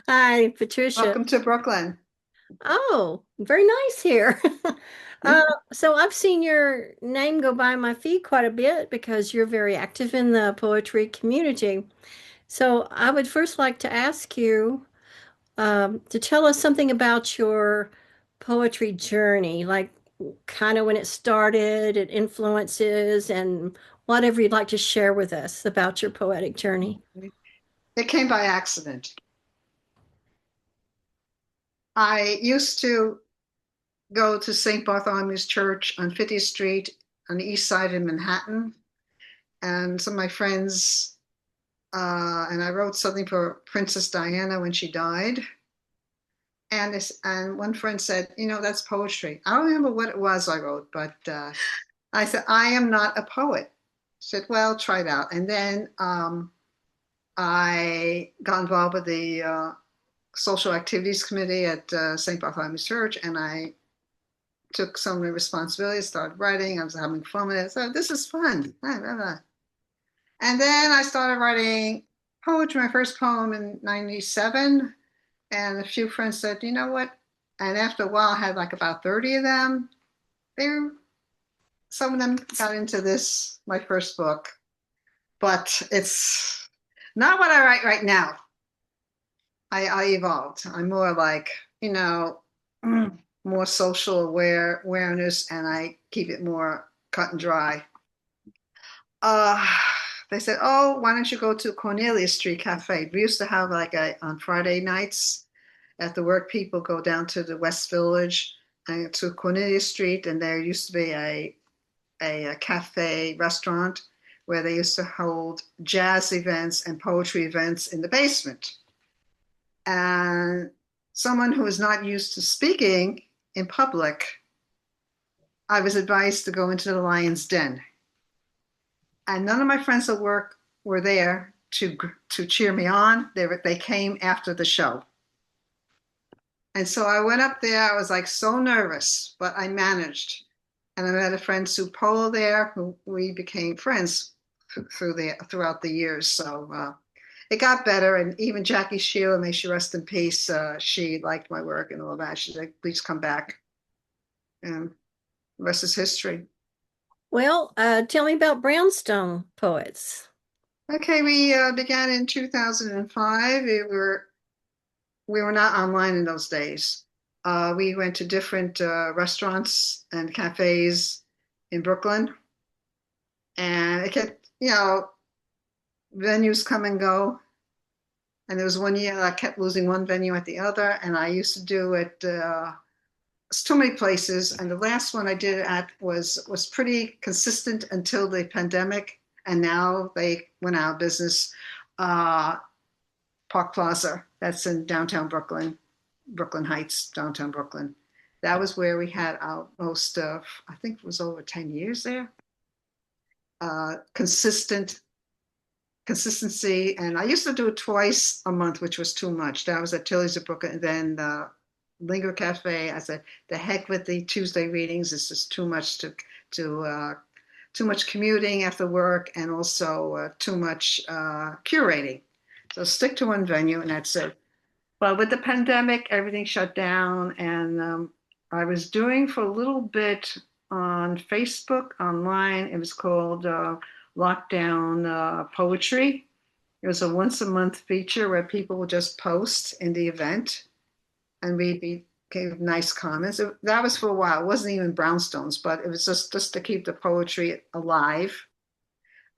Hi, Patricia. Welcome to Brooklyn. Oh, very nice here. So I've seen your name go by my feed quite a bit because you're very active in the poetry community. So I would first like to ask you to tell us something about your poetry journey, like kind of when it started, it influences, and whatever you'd like to share with us about your poetic journey. It came by accident. I used to go to St. Bartholomew's Church on 50th Street on the east side in Manhattan. And some of my friends, and I wrote something for Princess Diana when she died. And one friend said, that's poetry. I don't remember what it was I wrote, but I said, I am not a poet. She said, well, try it out. And then I got involved with the social activities committee at St. Bartholomew's Church, and I took some of the responsibilities, started writing. I was having fun with it. So this is fun. And then I started writing poetry, my first poem in 97. And a few friends said, you know what? And after a while, I had like about 30 of them. They were, some of them got into this, my first book, but it's not what I write right now. I evolved. I'm more like, you know, more social awareness, and I keep it more cut and dry. Uh, they said, "Oh, why don't you go to Cornelia Street Cafe?" We used to have like a on Friday nights at the work. People go down to the West Village and to Cornelia Street, and there used to be a cafe restaurant where they used to hold jazz events and poetry events in the basement. And someone who is not used to speaking in public, I was advised to go into the lion's den. And none of my friends at work were there to cheer me on. They came after the show. And so I went up there. I was like so nervous, but I managed. And I met a friend, Sue Polo, there, who we became friends throughout the years. So it got better. And even Jackie Sheila, may she rest in peace, she liked my work and all that. She's like, please come back. And the rest is history. Well, tell me about Brownstone Poets. Okay, we began in 2005. We were not online in those days. We went to different restaurants and cafes in Brooklyn, and it kept, venues come and go. And there was one year I kept losing one venue at the other, and I used to do it. It's too many places, and the last one I did it at was pretty consistent until the pandemic, and now they went out of business. Uh, Park Plaza, that's in downtown Brooklyn, Brooklyn Heights, downtown Brooklyn. That was where we had our most of, I think it was over 10 years there. Consistency. And I used to do it twice a month, which was too much. That was at Tilly's of Brooklyn. And then the Linger Cafe, I said, the heck with the Tuesday readings. It's just too much to too much commuting after work, and also too much curating. So stick to one venue, and that's it. But with the pandemic, everything shut down, and I was doing for a little bit on Facebook online. It was called Lockdown Poetry. It was a once a month feature where people would just post in the event, and we gave nice comments. That was for a while. It wasn't even brownstones, but it was just to keep the poetry alive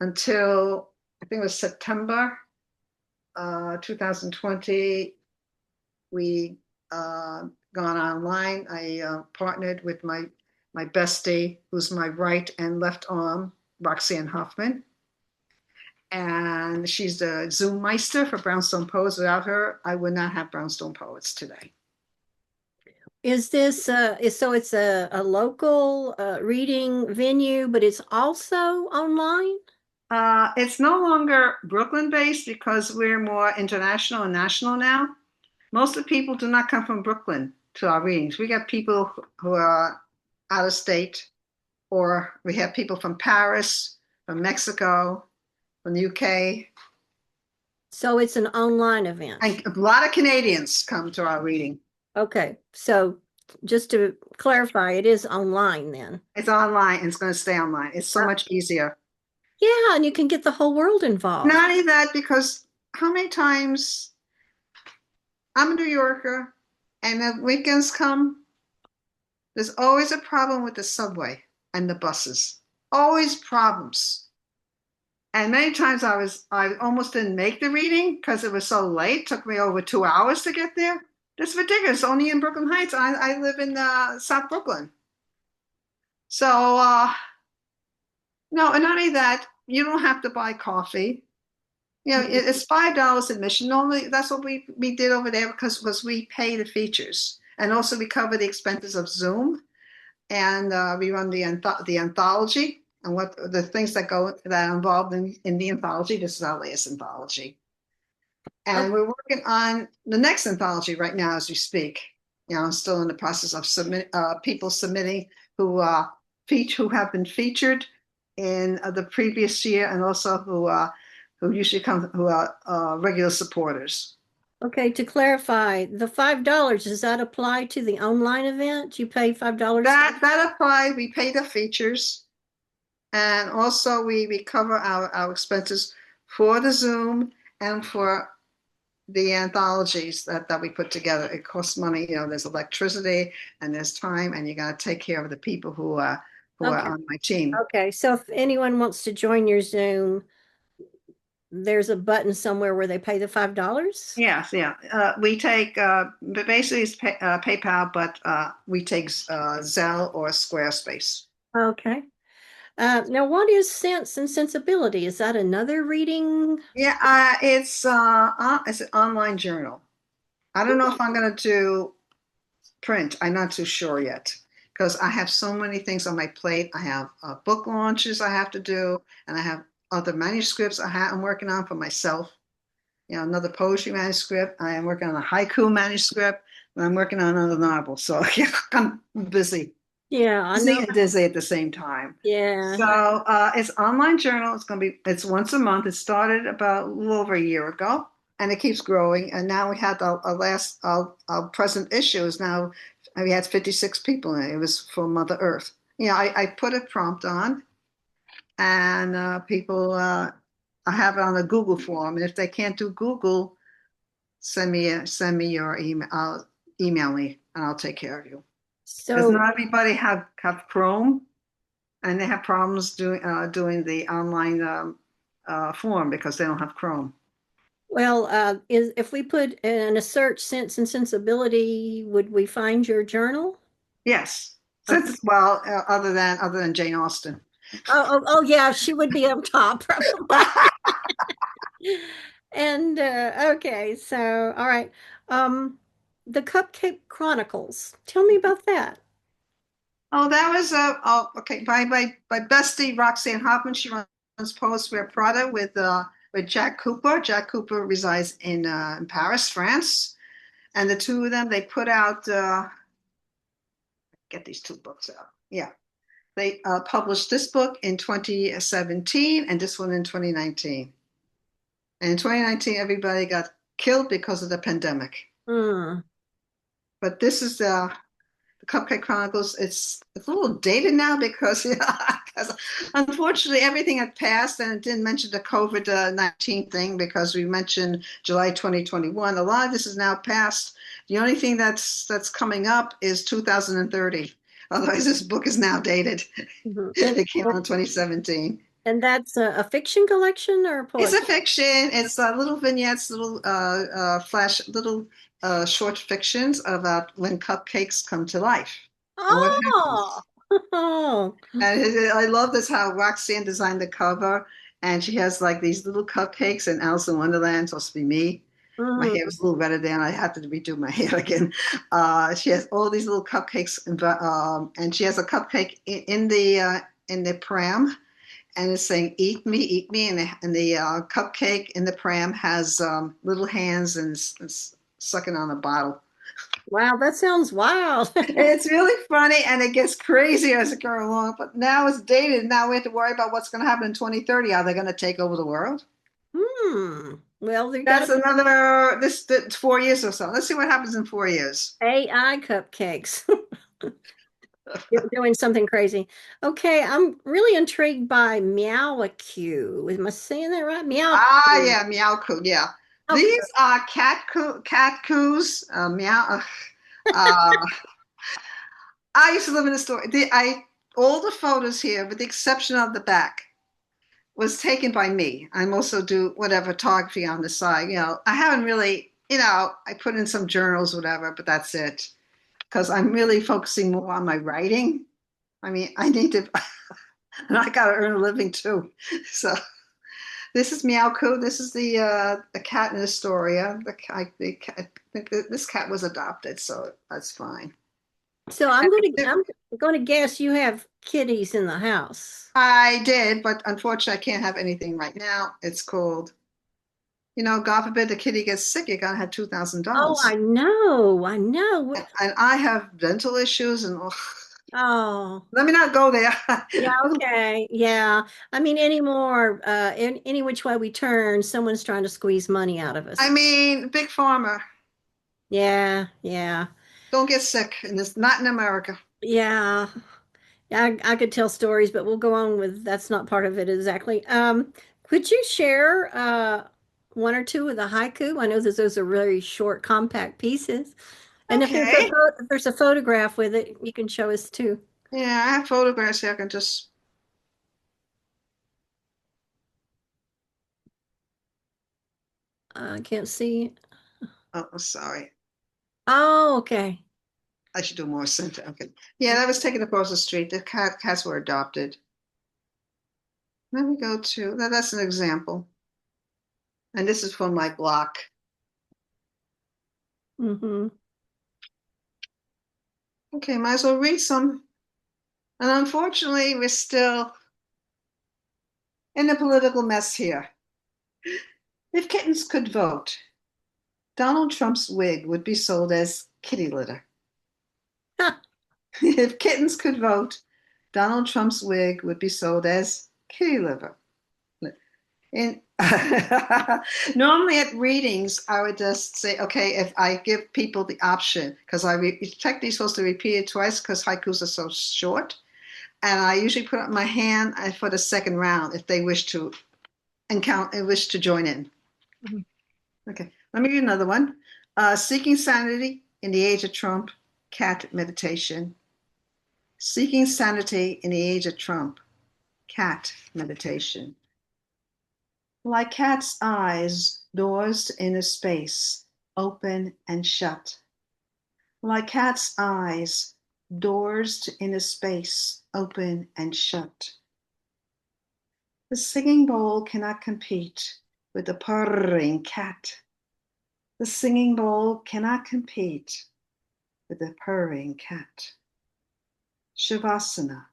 until I think it was September 2020. We gone online. I partnered with my bestie, who's my right and left arm, Roxanne Hoffman, and she's the Zoom Meister for Brownstone Poets. Without her, I would not have Brownstone Poets today. Is this so it's a local reading venue, but it's also online? It's no longer Brooklyn based because we're more international and national now. Most of the people do not come from Brooklyn to our readings. We got people who are out of state, or we have people from Paris, from Mexico, from the UK. So it's an online event. And a lot of Canadians come to our reading. Okay. So just to clarify, it is online then. It's online and it's going to stay online. It's so much easier. Yeah, and you can get the whole world involved. Not only that, because how many times I'm a New Yorker and the weekends come, there's always a problem with the subway and the buses. Always problems. And many times I almost didn't make the reading because it was so late. It took me over 2 hours to get there. That's ridiculous. Only in Brooklyn Heights. I live in South Brooklyn. So no, and not only that, you don't have to buy coffee. It's $5 admission. Normally, that's what we did over there because we pay the features, and also we cover the expenses of Zoom, and we run the anthology and what the things that are involved in the anthology. This is our latest anthology, and we're working on the next anthology right now as we speak. I'm still in the process of people submitting who have been featured in the previous year, and also who usually come who are regular supporters. Okay, to clarify, the $5, does that apply to the online event? You pay $5? That applies. We pay the features, and also we cover our expenses for the Zoom and for the anthologies that we put together. It costs money. There's electricity and there's time, and you got to take care of the people who are Okay. on my team. Okay, so if anyone wants to join your Zoom, there's a button somewhere where they pay the $5? Yes, yeah. We take basically it's PayPal, but we take Zelle or Squarespace. Okay. Now, what is Sense and Sensibility? Is that another reading? Yeah, it's an online journal. I don't know if I'm going to do print. I'm not too sure yet because I have so many things on my plate. I have book launches I have to do, and I have other manuscripts I'm working on for myself. Another poetry manuscript. I am working on a haiku manuscript, and I'm working on another novel. So yeah, I'm busy. Yeah, I Busy know. and dizzy at the same time. Yeah. So it's online journal. It's once a month. It started about a little over a year ago, and it keeps growing. And now we had our present issue is now we had 56 people in it. It was for Mother Earth. I put a prompt on, and people I have it on a Google form. And if they can't do Google, send me your email. Email me, and I'll take care of you. Because So, not everybody have Chrome, and they have problems doing the online form because they don't have Chrome. well, if we put in a search Sense and Sensibility, would we find your journal? Yes, Okay. since other than Jane Austen. Oh, yeah, she would be up top probably. And okay, so all right. Um, the Cupcake Chronicles. Tell me about that. Oh, that was okay by bestie Roxanne Hoffman. She runs Poets Wear Prada with Jack Cooper. Jack Cooper resides in Paris, France, and the two of them they put out get these two books out. Yeah, they published this book in 2017 and this one in 2019. And in 2019, everybody got killed because of the pandemic. Hmm. But this is the Cupcake Chronicles. It's a little dated now because, because unfortunately everything had passed and it didn't mention the COVID-19 thing because we mentioned July 2021. A lot of this is now passed. The only thing that's coming up is 2030. Otherwise, this book is now dated. Mhm. It came out in 2017. And that's a fiction collection or a It's poetry? a fiction. It's little vignettes, little little short fictions about when cupcakes come to life and what Oh, happens. oh. And I love this how Roxanne designed the cover, and she has like these little cupcakes and Alice in Wonderland, supposed to be me. My Mm. hair was a little redder then. I had to redo my hair again. She has all these little cupcakes, and she has a cupcake in the pram, and it's saying eat me," and the cupcake in the pram has little hands and it's sucking on a bottle. Wow, that sounds wild. It's really funny and it gets crazier as it goes along. But now it's dated. Now we have to worry about what's going to happen in 2030. Are they going to take over the world? Hmm. Well, they got That's another, this 4 years or so. Let's see what happens in 4 years. AI cupcakes. Doing something crazy. Okay, I'm really intrigued by Meow-a-Q. Am I saying that right? Ah, Meow-a-Q. yeah, meow coo. Yeah, Okay. these are cat coos. Meow. Uh, I used to live in a store. All the photos here, with the exception of the back, was taken by me. I'm also do whatever photography on the side. I haven't really, I put in some journals, whatever, but that's it. Because I'm really focusing more on my writing. I mean, I need to, and I got to earn a living too. So this is Meowko. This is the cat in Astoria. I think this cat was adopted, so that's fine. So I'm going to guess you have kitties in the house. I did, but unfortunately, I can't have anything right now. It's cold. God forbid the kitty gets sick, you're gonna have Oh, I $2,000. know. I know. And I have dental issues, and Oh, let me not go there. yeah, okay. Yeah. I mean, any which way we turn, someone's trying to squeeze money out of I us. mean, big pharma, Yeah, yeah. don't get sick, and it's not in America. Yeah. I could tell stories, but we'll go on with that's not part of it exactly. Could you share one or two of the haiku? I know that those are very short, compact pieces. And Okay. if there's a photograph with it, you can show us too. Yeah, I have photographs here. I can just. I can't see. Oh, sorry. Oh, okay. I should do more center. Okay. Yeah, that was taken across the street. The cats were adopted. Let me go to that's an example. And this is from my block. Mm-hmm. Okay, might as well read some. And unfortunately, we're still in a political mess here. If kittens could vote, Donald Trump's wig would be sold as kitty litter. If kittens could vote, Donald Trump's wig would be sold as kitty litter. In, normally at readings, I would just say, okay, if I give people the option, because technically supposed to repeat it twice because haikus are so short, and I usually put up my hand for the second round if they wish to wish to join in. Mhm. Okay, let me read another one. Seeking sanity in the age of Trump, cat meditation. Seeking sanity in the age of Trump, cat meditation. Like cat's eyes, doors to inner space, open and shut. Like cat's eyes, doors to inner space, open and shut. The singing bowl cannot compete with the purring cat. The singing bowl cannot compete with the purring cat. Shavasana,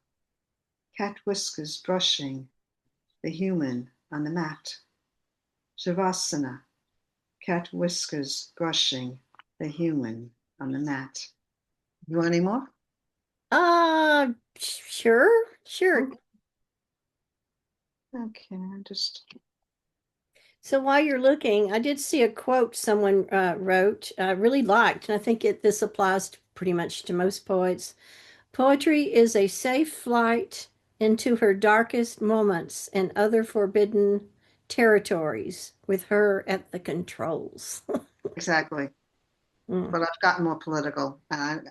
cat whiskers brushing the human on the mat. Shavasana, cat whiskers brushing the human on the mat. You want any more? Sure, sure. Okay, I'm just. So while you're looking, I did see a quote someone wrote I really liked, and I think this applies pretty much to most poets. Poetry is a safe flight into her darkest moments and other forbidden territories with her at the controls. Exactly. Mm. But I've gotten more political.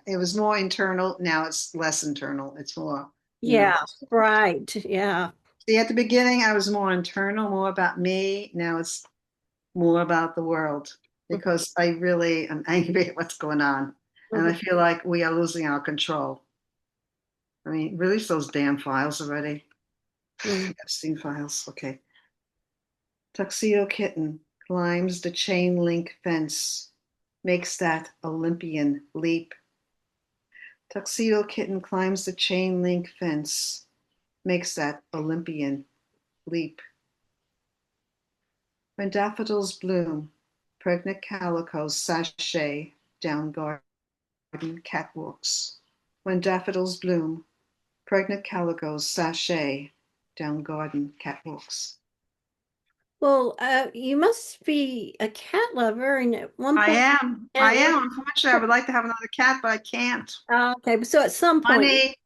It was more internal. Now it's less internal. It's more Yeah, universal. right. Yeah. See, at the beginning, I was more internal, more about me. Now it's more about the world because I really am angry at what's going on. And I Mhm. feel like we are losing our control. I mean, release those damn files already. Mhm. Epstein files. Okay. Tuxedo Kitten climbs the chain link fence, makes that Olympian leap. Tuxedo Kitten climbs the chain link fence, makes that Olympian leap. When daffodils bloom, pregnant calicos sashay down garden catwalks. When daffodils bloom, pregnant calicos sashay down garden catwalks. Well, you must be a cat lover, and at one I point, am. I and what? am. Unfortunately, I would like to have another cat, but I can't. Okay, so at some point, Money,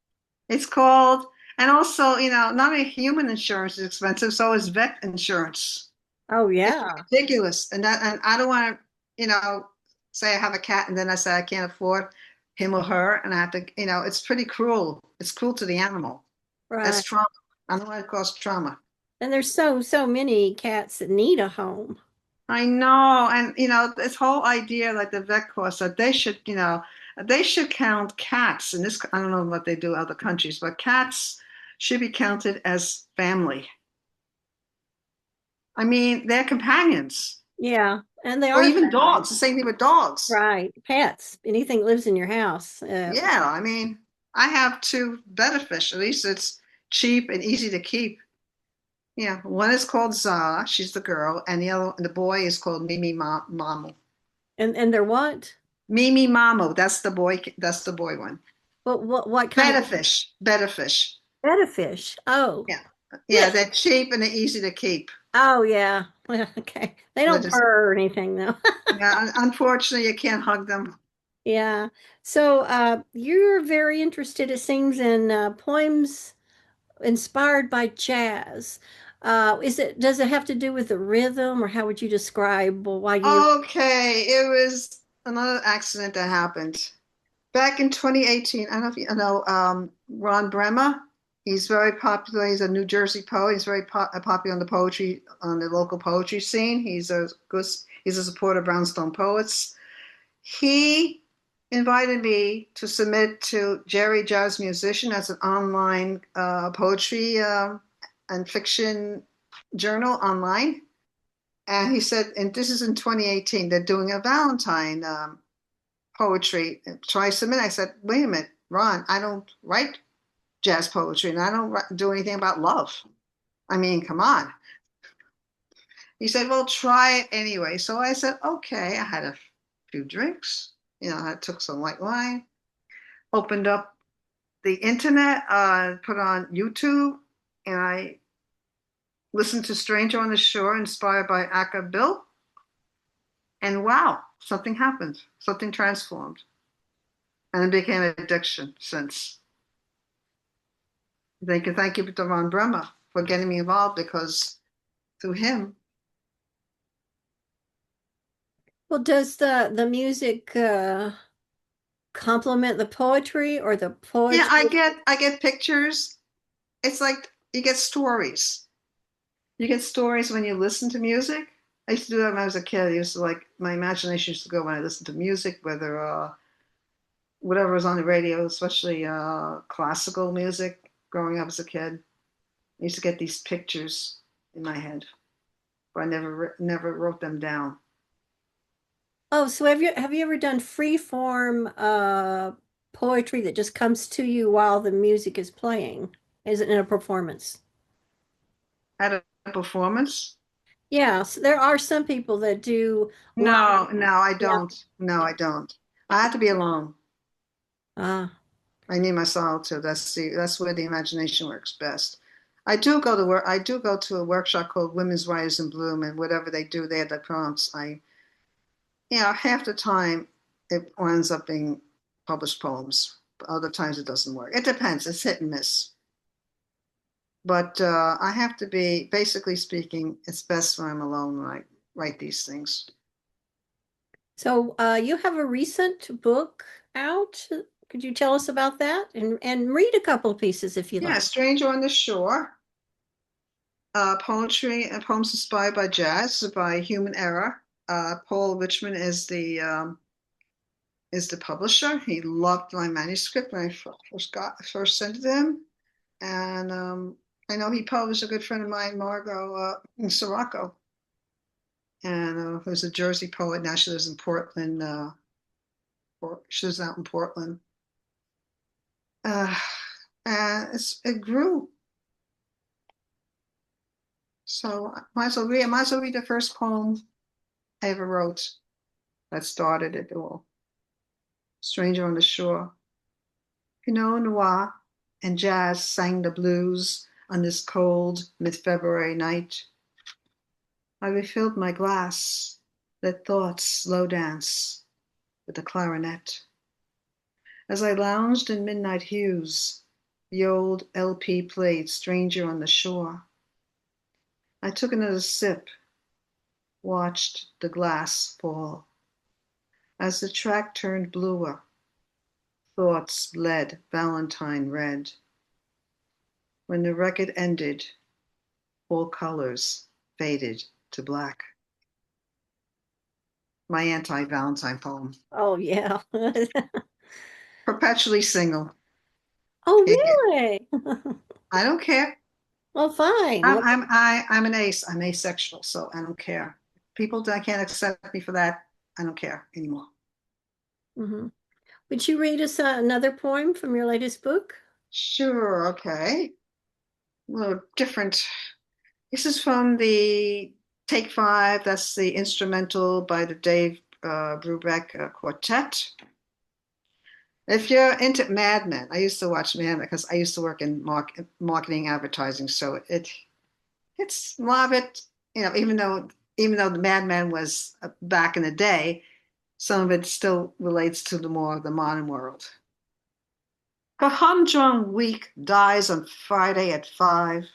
it's called. And also, not only human insurance is expensive, so is vet insurance. oh It's yeah, ridiculous. And I don't want to, say I have a cat and then I say I can't afford him or her, and I have to, it's pretty cruel. It's cruel to the animal. That's right. trauma. I don't want to cause trauma. And there's so many cats that need a home. I know, and this whole idea, like the vet course, that they should count cats. And this, I don't know what they do in other countries, but cats should be counted as family. I mean, they're companions, Yeah, and they or are even family. dogs. The same thing with dogs. Right. Pets, anything that lives in your house. Yeah, I mean, I have two better fish. At least it's cheap and easy to keep. Yeah, one is called Za, she's the girl, and the boy is called Mamo. And they're what? Mimi Mamo, that's the boy. That's the boy one. What kind of Better fish, better fish. betta fish? Oh, Yeah, yeah, yes. they're cheap and they're easy to keep. Oh yeah. Well, okay. They They're don't just, purr or anything though. yeah. Unfortunately, you can't hug them. Yeah. So you're very interested, it seems, in poems inspired by jazz. Does it have to do with the rhythm, or how would you describe why you Okay, it was another accident that happened. Back in 2018, I don't know if you know Ron Bremer. He's very popular. He's a New Jersey poet. He's very popular on the local poetry scene. He's a supporter of Brownstone Poets. He invited me to submit to Jerry Jazz Musician as an online poetry and fiction journal online. And he said, and this is in 2018, they're doing a Valentine poetry. So I submitted. I said, wait a minute, Ron, I don't write jazz poetry and I don't do anything about love. I mean, come on. He said, well, try it anyway. So I said, okay. I had a few drinks. I took some white wine, opened up the internet, put on YouTube, and I listened to Stranger on the Shore, inspired by Aka Bill. And wow, something happened. Something transformed. And it became an addiction since. Thank you to Ron Bremer for getting me involved, because through him, well, does the music complement the poetry or the yeah, poetry? I get pictures. It's like you get stories. You get stories when you listen to music. I used to do that when I was a kid. I used to, like, my imagination used to go when I listened to music, whether whatever was on the radio, especially classical music. Growing up as a kid, I used to get these pictures in my head, but I never wrote them down. Oh, so have you ever done free form poetry that just comes to you while the music is playing? Is it in a performance? At a performance? Yes, there are some people that do live. No, no, I Yeah. don't. No, I don't. I have to be alone. Ah, I need my solitude. That's where the imagination works best. I do go to a workshop called Women's Writers in Bloom, and whatever they do there, the prompts, half the time it ends up being published poems. But other times it doesn't work. It depends. It's hit and miss. But I have to be, basically speaking, it's best when I'm alone when I write these things. so you have a recent book out. Could you tell us about that and read a couple of pieces if you Yeah, like? Stranger on the Shore, poetry and poems inspired by jazz by Human Error. Paul Richmond is the publisher. He loved my manuscript when I first sent it to him, and I know he published a good friend of mine, Margot in Sirocco, and who's a Jersey poet. Now she lives in Portland. She lives out in Portland. Uh, and it grew. So I might as well read the first poem I ever wrote that started it all. Stranger on the Shore. Pinot Noir and jazz sang the blues on this cold mid-February night. I refilled my glass, let thoughts slow dance with the clarinet. As I lounged in midnight hues, the old LP played Stranger on the Shore. I took another sip, watched the glass fall. As the track turned bluer, thoughts bled Valentine red. When the record ended, all colors faded to black. My anti-Valentine poem. Oh, yeah. Perpetually single. Oh, Period. really? I don't care. Well, fine. I'm an ace. I'm asexual, so I don't care. People that can't accept me for that, I don't care anymore. Mhm. Would you read us another poem from your latest book? Sure, okay. A little different. This is from the Take Five. That's the instrumental by the Dave Brubeck Quartet. If you're into Mad Men, I used to watch Mad Men because I used to work in marketing advertising, so it's a lot of it, even though the Mad Men was back in the day, some of it still relates to the more of the modern world. Her humdrum week dies on Friday at 5.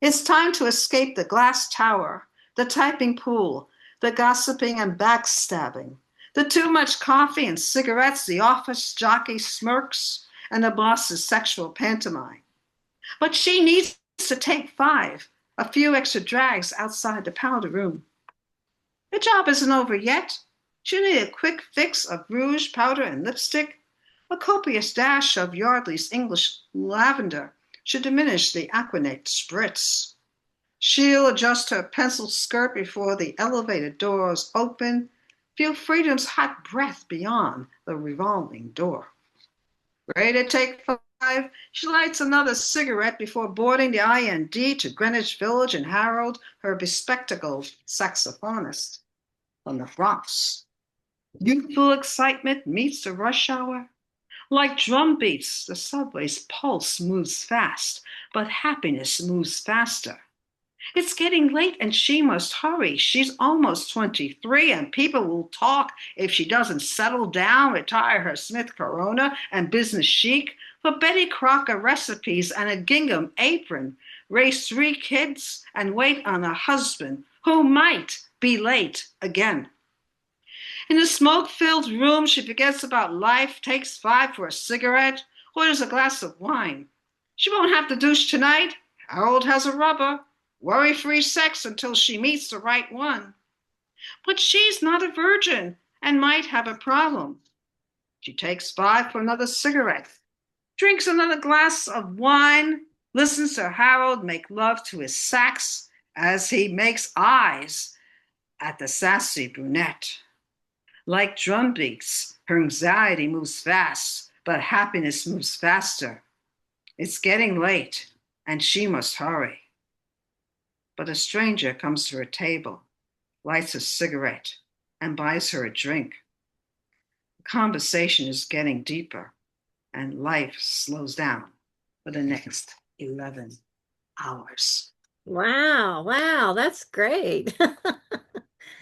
It's time to escape the glass tower, the typing pool, the gossiping and backstabbing, the too much coffee and cigarettes, the office jockey smirks, and the boss's sexual pantomime. But she needs to take 5, a few extra drags outside the powder room. The job isn't over yet. She needed a quick fix of rouge, powder, and lipstick. A copious dash of Yardley's English lavender should diminish the aquinate spritz. She'll adjust her pencil skirt before the elevator doors open, feel freedom's hot breath beyond the revolving door. Ready to take 5, she lights another cigarette before boarding the IND to Greenwich Village and Harold, her bespectacled saxophonist from the Bronx. Youthful excitement meets the rush hour. Like drum beats, the subway's pulse moves fast, but happiness moves faster. It's getting late and she must hurry. She's almost 23 and people will talk if she doesn't settle down, retire her Smith Corona and business chic for Betty Crocker recipes and a gingham apron, raise 3 kids and wait on a husband who might be late again. In the smoke-filled room, she forgets about life, takes 5 for a cigarette, orders a glass of wine. She won't have to douche tonight. Harold has a rubber. Worry-free sex until she meets the right one. But she's not a virgin and might have a problem. She takes 5 for another cigarette, drinks another glass of wine, listens to Harold make love to his sax as he makes eyes at the sassy brunette. Like drum beats, her anxiety moves fast, but happiness moves faster. It's getting late, and she must hurry. But a stranger comes to her table, lights a cigarette, and buys her a drink. The conversation is getting deeper, and life slows down for the next 11 hours. Wow, wow, that's great.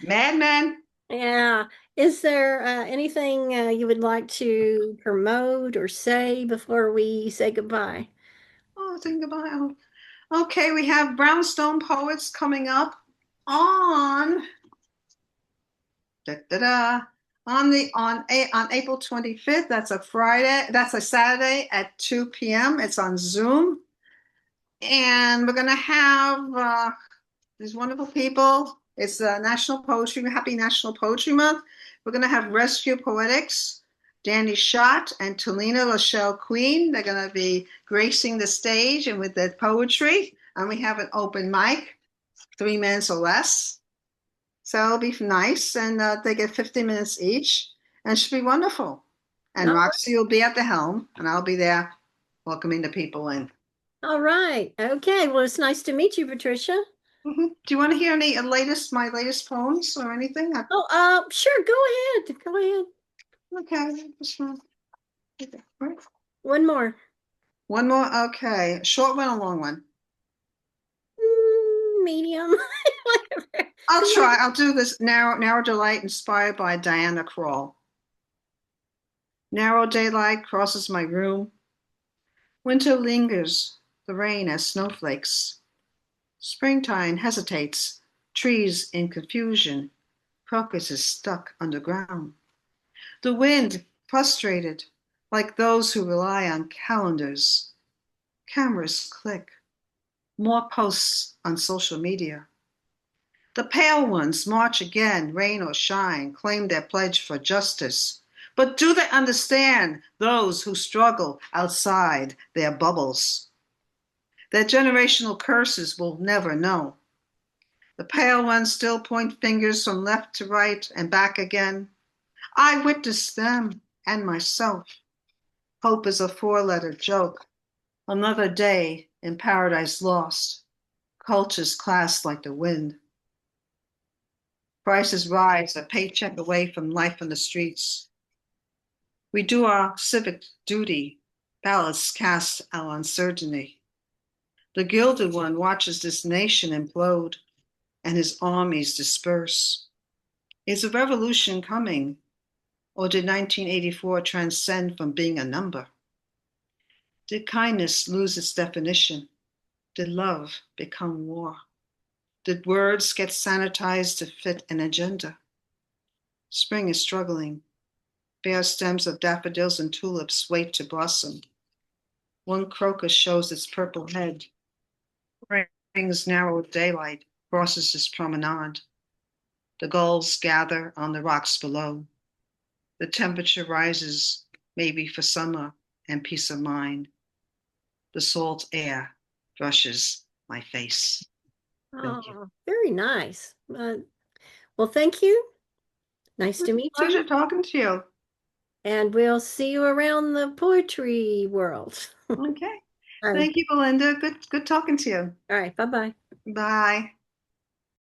Mad Men. Yeah. Is there anything you would like to promote or say before we say goodbye? Oh, think about it. Okay, we have Brownstone Poets coming up on da, da, da, on April 25th. That's a Friday. That's a Saturday at 2 p.m. It's on Zoom, and we're gonna have these wonderful people. It's Happy National Poetry Month. We're gonna have Rescue Poetics, Danny Schott and Talina Lachelle Queen. They're gonna be gracing the stage and with their poetry. And we have an open mic, 3 minutes or less. So it'll be nice, and they get 50 minutes each, and it should be wonderful. And All Roxy will be at the helm, and I'll be there welcoming the people in. all right. Okay. Well, it's nice to meet you, Patricia. Do you want to hear my latest poems or anything? Oh, sure. Go ahead. Go ahead. Okay, this one. Right. One more. One more. Okay, short one, a long one. Medium. I'll try. I'll do this. Narrow delight inspired by Diana Krall. Narrow daylight crosses my room. Winter lingers, the rain as snowflakes. Springtime hesitates, trees in confusion, crocuses stuck underground. The wind frustrated, like those who rely on calendars. Cameras click, more posts on social media. The pale ones march again, rain or shine, claim their pledge for justice. But do they understand those who struggle outside their bubbles? Their generational curses will never know. The pale ones still point fingers from left to right and back again. I witnessed them and myself. Hope is a four-letter joke. Another day in paradise lost. Cultures class like the wind. Prices rise, a paycheck away from life on the streets. We do our civic duty. Ballots cast our uncertainty. The Gilded One watches this nation implode and his armies disperse. Is a revolution coming, or did 1984 transcend from being a number? Did kindness lose its definition? Did love become war? Did words get sanitized to fit an agenda? Spring is struggling. Bare stems of daffodils and tulips wait to blossom. One crocus shows its purple head. Spring's narrow daylight crosses this promenade. The gulls gather on the rocks below. The temperature rises, maybe for summer and peace of mind. The salt air brushes my face. Thank you. Oh, very nice. Well, thank you. Nice It to was meet a pleasure you. talking to you. And we'll see you around the poetry world. Okay. All right. Thank you, Belinda. Good talking to you. All right. Bye-bye. Bye.